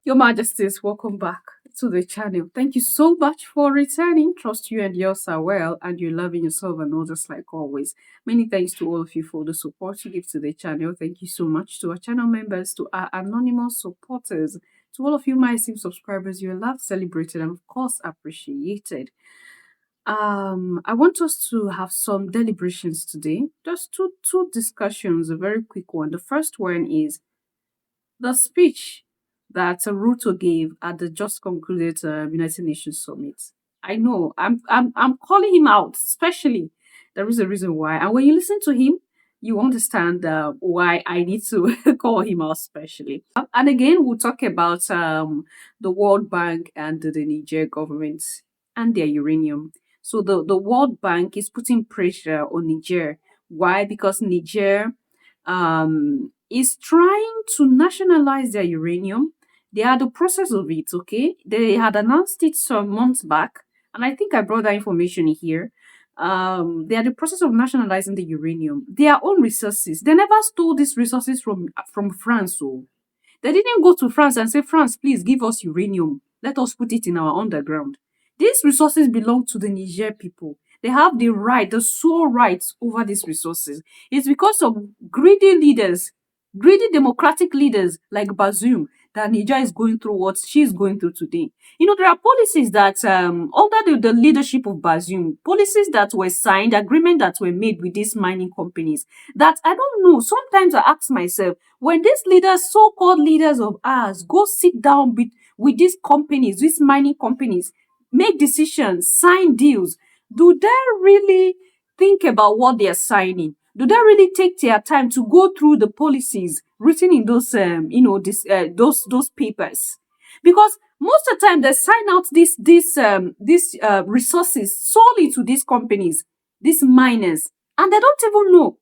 Your Majesties, welcome back to the channel. Thank you so much for returning. Trust you and yours are well and you're loving yourself and others like always. Many thanks to all of you for the support you give to the channel. Thank you so much to our channel members, to our anonymous supporters, to all of you, my esteemed subscribers. You're loved, celebrated, and of course appreciated. I want us to have some deliberations today. Just two discussions, a very quick one. The first one is the speech that Ruto gave at the just concluded United Nations summit. I know I'm calling him out, especially there is a reason why. And when you listen to him, you understand why I need to call him out specially. And again, we'll talk about the World Bank and the Niger government and their uranium. So the World Bank is putting pressure on Niger. Why? Because Niger is trying to nationalize their uranium. They are the process of it, okay? They had announced it some months back, and I think I brought that information here. They are the process of nationalizing the uranium. Their own resources. They never stole these resources from France, so they didn't go to France and say, France, please give us uranium. Let us put it in our underground. These resources belong to the Niger people. They have the right, the sole rights over these resources. It's because of greedy leaders, greedy democratic leaders like Bazoum that Niger is going through what she's going through today. You know, there are policies that, under the leadership of Bazoum, policies that were signed, agreements that were made with these mining companies that I don't know. Sometimes I ask myself, when these leaders, so-called leaders of ours, go sit down with these companies, these mining companies, make decisions, sign deals, do they really think about what they're signing? Do they really take their time to go through the policies written in those, those papers? Because most of the time they sign out these resources solely to these companies, these miners, and they don't even know.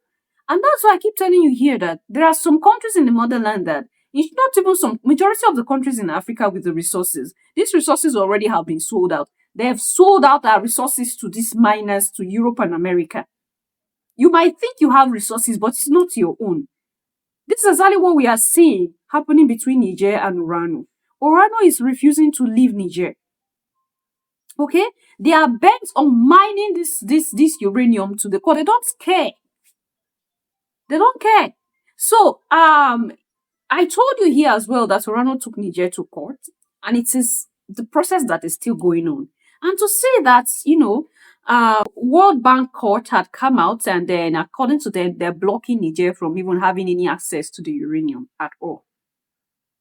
And that's why I keep telling you here that there are some countries in the motherland that it's not even some majority of the countries in Africa with the resources. These resources already have been sold out. They have sold out our resources to these miners, to Europe and America. You might think you have resources, but it's not your own. This is exactly what we are seeing happening between Niger and Urano. Urano is refusing to leave Niger. Okay? They are bent on mining this uranium to the core. They don't care. They don't care. So, I told you here as well that Urano took Niger to court, and it is the process that is still going on. And to say that, World Bank Court had come out and then, according to them, they're blocking Niger from even having any access to the uranium at all.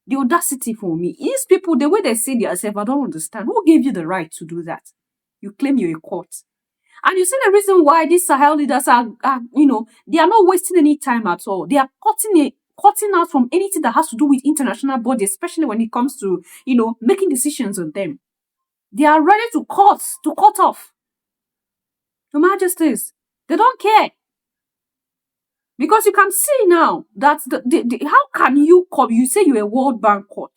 The audacity for me is people, the way they say themselves, I don't understand. Who gave you the right to do that? You claim you're a court. And you see the reason why these Sahel leaders are they are not wasting any time at all. They are cutting out from anything that has to do with international bodies, especially when it comes to, making decisions on them. They are ready to cut off. Your Majesties, they don't care. Because you can see now that how can you come, you say you're a World Bank court,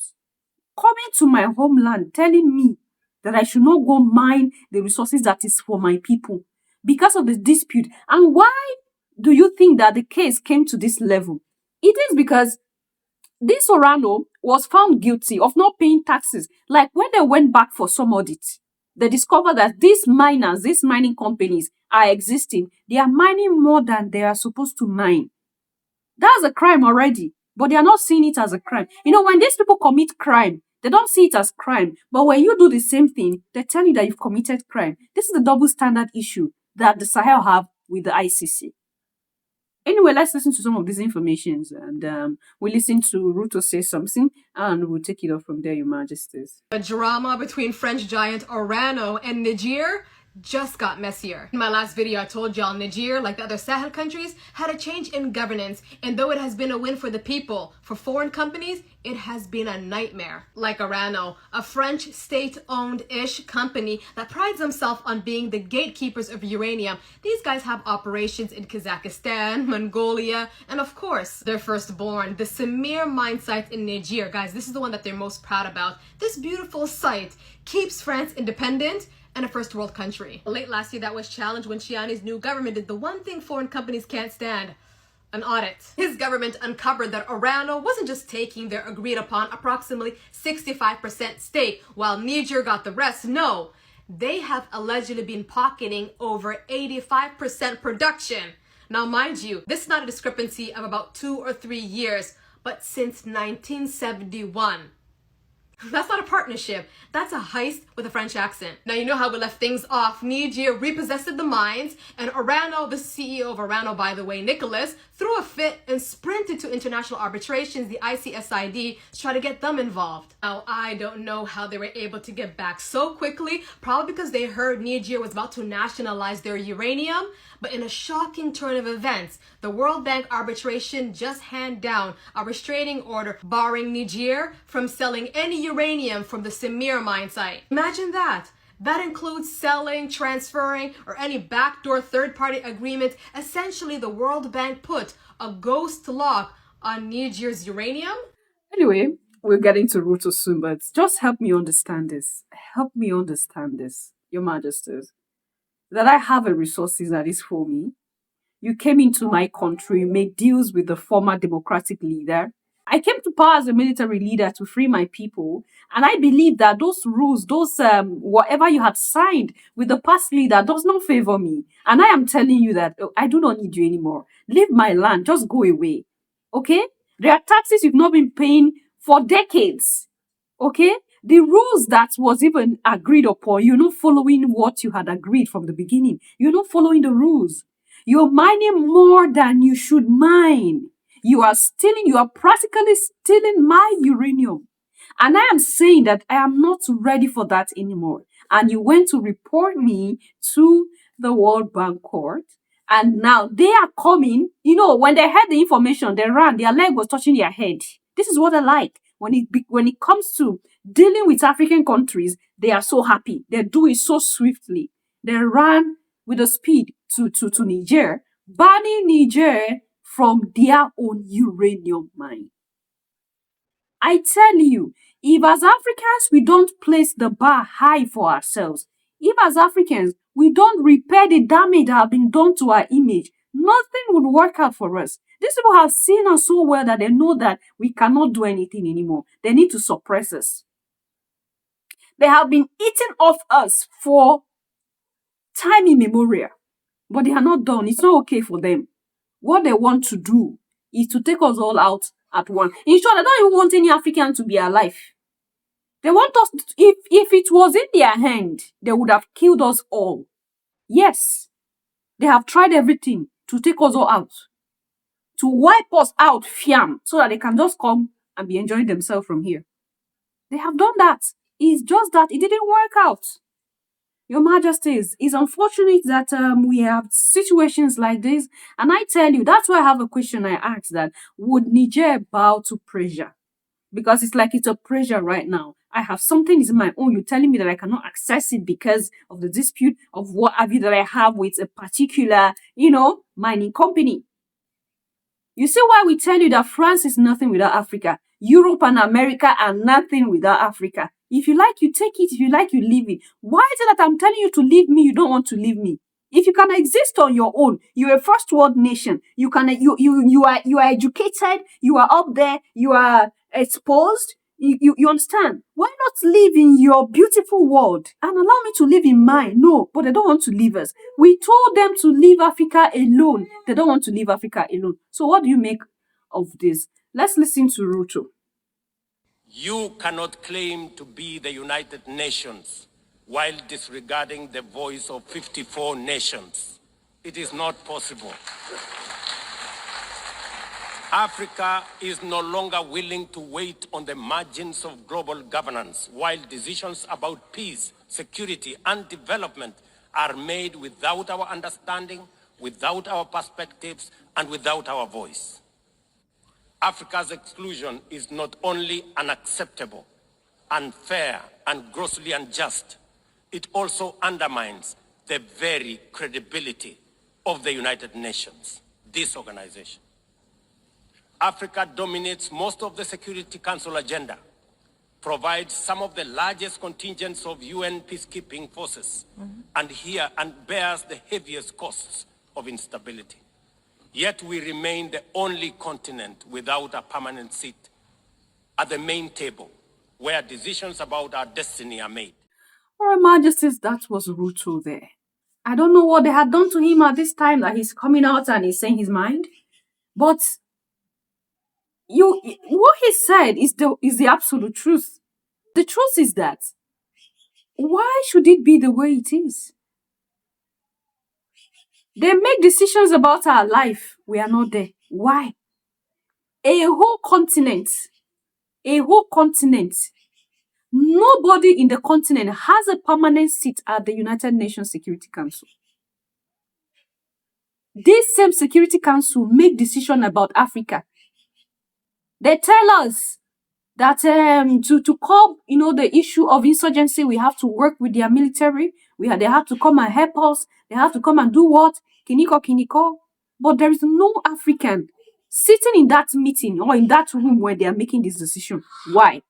coming to my homeland telling me that I should not go mine the resources that is for my people because of the dispute. And why do you think that the case came to this level? It is because this Orano was found guilty of not paying taxes. Like when they went back for some audit, they discovered that these miners, these mining companies are existing. They are mining more than they are supposed to mine. That's a crime already, but they are not seeing it as a crime. You know, when these people commit crime, they don't see it as crime. But when you do the same thing, they tell you that you've committed crime. This is the double standard issue that the Sahel have with the ICC. Anyway, let's listen to some of these informations, and we'll listen to Ruto say something, and we'll take it off from there, Your Majesties. A drama between French giant Urano and Niger just got messier. In my last video, I told y'all Niger, like the other Sahel countries, had a change in governance, and though it has been a win for the people, for foreign companies, it has been a nightmare. Like Urano, a French state-owned-ish company that prides themselves on being the gatekeepers of uranium. These guys have operations in Kazakhstan, Mongolia, and of course, their firstborn, the Samir mine site in Niger. Guys, this is the one that they're most proud about. This beautiful site keeps France independent and a first world country. Late last year, that was challenged when Chiani's new government did the one thing foreign companies can't stand: an audit. His government uncovered that Urano wasn't just taking their agreed upon approximately 65% stake while Niger got the rest. No, they have allegedly been pocketing over 85% production. Now, mind you, this is not a discrepancy of about 2 or 3 years, but since 1971. That's not a partnership. That's a heist with a French accent. Now, you know how we left things off. Niger repossessed the mines, and Urano, the CEO of Urano, by the way, Nicholas, threw a fit and sprinted to international arbitrations, the ICSID, to try to get them involved. Now, I don't know how they were able to get back so quickly, probably because they heard Niger was about to nationalize their uranium. But in a shocking turn of events, the World Bank arbitration just handed down a restraining order barring Niger from selling any uranium from the Semir mine site. Imagine that. That includes selling, transferring, or any backdoor third-party agreement. Essentially, the World Bank put a ghost lock on Niger's uranium. Anyway, we'll get into Ruto soon, but just help me understand this. Help me understand this, Your Majesties. That I have a resources that is for me. You came into my country, made deals with the former democratic leader. I came to power as a military leader to free my people. And I believe that those rules, whatever you had signed with the past leader does not favor me. And I am telling you that I do not need you anymore. Leave my land. Just go away. Okay? There are taxes you've not been paying for decades. Okay? The rules that was even agreed upon, you're not following what you had agreed from the beginning. You're not following the rules. You're mining more than you should mine. You are practically stealing my uranium. And I am saying that I am not ready for that anymore. And you went to report me to the World Bank Court. And now they are coming. You know, when they heard the information, they ran. Their leg was touching their head. This is what I like. When it comes to dealing with African countries, they are so happy. They do it so swiftly. They ran with the speed to Niger, banning Niger from their own uranium mine. I tell you, if as Africans we don't place the bar high for ourselves, if as Africans we don't repair the damage that have been done to our image, nothing would work out for us. These people have seen us so well that they know that we cannot do anything anymore. They need to suppress us. They have been eating off us for time immemorial, but they are not done. It's not okay for them. What they want to do is to take us all out at once. In short, they don't even want any African to be alive. They want us, if it was in their hand, they would have killed us all. Yes, they have tried everything to take us all out, to wipe us out, fiam, so that they can just come and be enjoying themselves from here. They have done that. It's just that it didn't work out. Your Majesties, it's unfortunate that we have situations like this. And I tell you, that's why I have a question I asked, that would Niger bow to pressure? Because it's like it's a pressure right now. I have something is in my own. You're telling me that I cannot access it because of the dispute of what have you that I have with a particular, mining company. You see why we tell you that France is nothing without Africa. Europe and America are nothing without Africa. If you like, you take it. If you like, you leave it. Why is it that I'm telling you to leave me, you don't want to leave me? If you can exist on your own, you're a first world nation. You are educated. You are up there. You are exposed. You understand? Why not live in your beautiful world and allow me to live in mine? No, but they don't want to leave us. We told them to leave Africa alone. They don't want to leave Africa alone. So what do you make of this? Let's listen to Ruto. You cannot claim to be the United Nations while disregarding the voice of 54 nations. It is not possible. Africa is no longer willing to wait on the margins of global governance while decisions about peace, security, and development are made without our understanding, without our perspectives, and without our voice. Africa's exclusion is not only unacceptable, unfair, and grossly unjust, it also undermines the very credibility of the United Nations, this organization. Africa dominates most of the Security Council agenda, provides some of the largest contingents of UN peacekeeping forces, and bears the heaviest costs of instability. Yet we remain the only continent without a permanent seat at the main table where decisions about our destiny are made. Your Majesties, that was Ruto there. I don't know what they had done to him at this time that he's coming out and he's saying his mind. But what he said is the absolute truth. The truth is that why should it be the way it is? They make decisions about our life. We are not there. Why? A whole continent. Nobody in the continent has a permanent seat at the United Nations Security Council. This same Security Council make decision about Africa. They tell us that to curb, the issue of insurgency, we have to work with their military. They have to come and help us. They have to come and do what? Kiniko. But there is no African sitting in that meeting or in that room where they are making this decision. Why?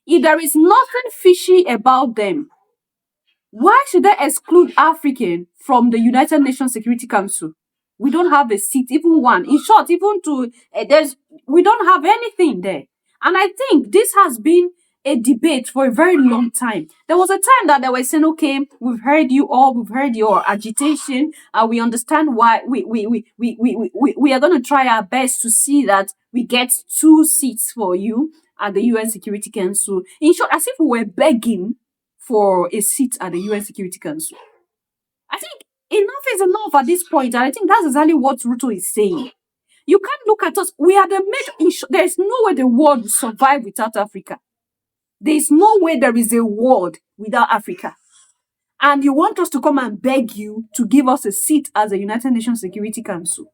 If there is nothing fishy about them, why should they exclude African from the United Nations Security Council? We don't have a seat, even one. In short, even we don't have anything there. And I think this has been a debate for a very long time. There was a time that they were saying, okay, we've heard you all, we've heard your agitation, and we understand why we are going to try our best to see that we get 2 seats for you at the UN Security Council. In short, as if we were begging for a seat at the UN Security Council. I think enough is enough at this point, and I think that's exactly what Ruto is saying. You can't look at us. We are the major. There is no way the world will survive without Africa. There is no way there is a world without Africa. And you want us to come and beg you to give us a seat as the United Nations Security Council.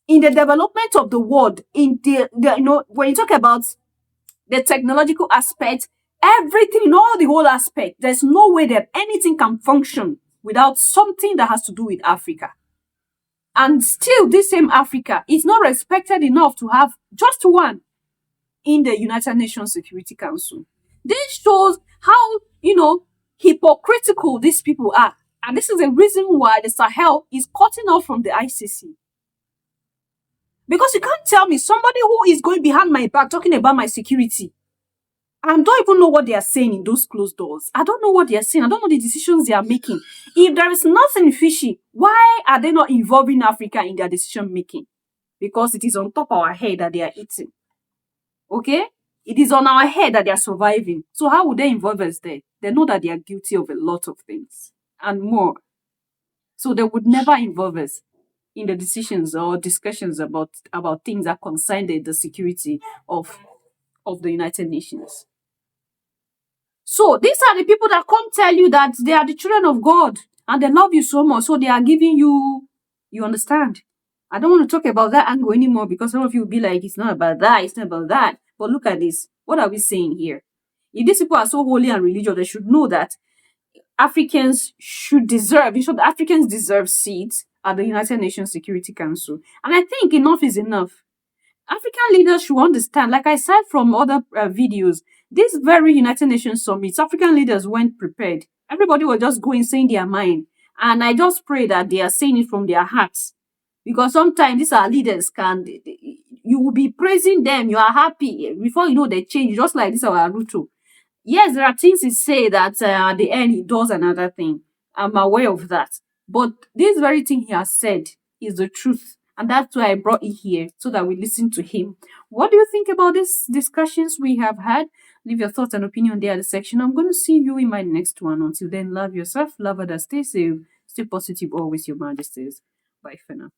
In the development of the world, when you talk about the technological aspect, everything, in all the whole aspect, there's no way that anything can function without something that has to do with Africa. And still, this same Africa is not respected enough to have just one in the United Nations Security Council. This shows how, hypocritical these people are. And this is the reason why the Sahel is cutting off from the ICC. Because you can't tell me somebody who is going behind my back talking about my security. I don't even know what they are saying in those closed doors. I don't know what they are saying. I don't know the decisions they are making. If there is nothing fishy, why are they not involving Africa in their decision making? Because it is on top of our head that they are eating. Okay? It is on our head that they are surviving. So how would they involve us there? They know that they are guilty of a lot of things and more. So they would never involve us in the decisions or discussions about things that concern the security of the United Nations. So these are the people that come tell you that they are the children of God and they love you so much. So they are giving you understand. I don't want to talk about that angle anymore because some of you will be like, it's not about that, it's not about that. But look at this. What are we saying here? If these people are so holy and religious, they should know that Africans deserve seats at the United Nations Security Council. And I think enough is enough. African leaders should understand, like I said from other videos, this very United Nations summit, African leaders weren't prepared. Everybody was just going saying their mind. And I just pray that they are saying it from their hearts. Because sometimes these are leaders, you will be praising them, you are happy. Before you know they change, just like this our Ruto. Yes, there are things he say that at the end he does another thing. I'm aware of that. But this very thing he has said is the truth. And that's why I brought it here, so that we listen to him. What do you think about these discussions we have had? Leave your thoughts and opinion there in the section. I'm going to see you in my next one. Until then, love yourself, love others, stay safe, stay positive, always, Your Majesties. Bye for now.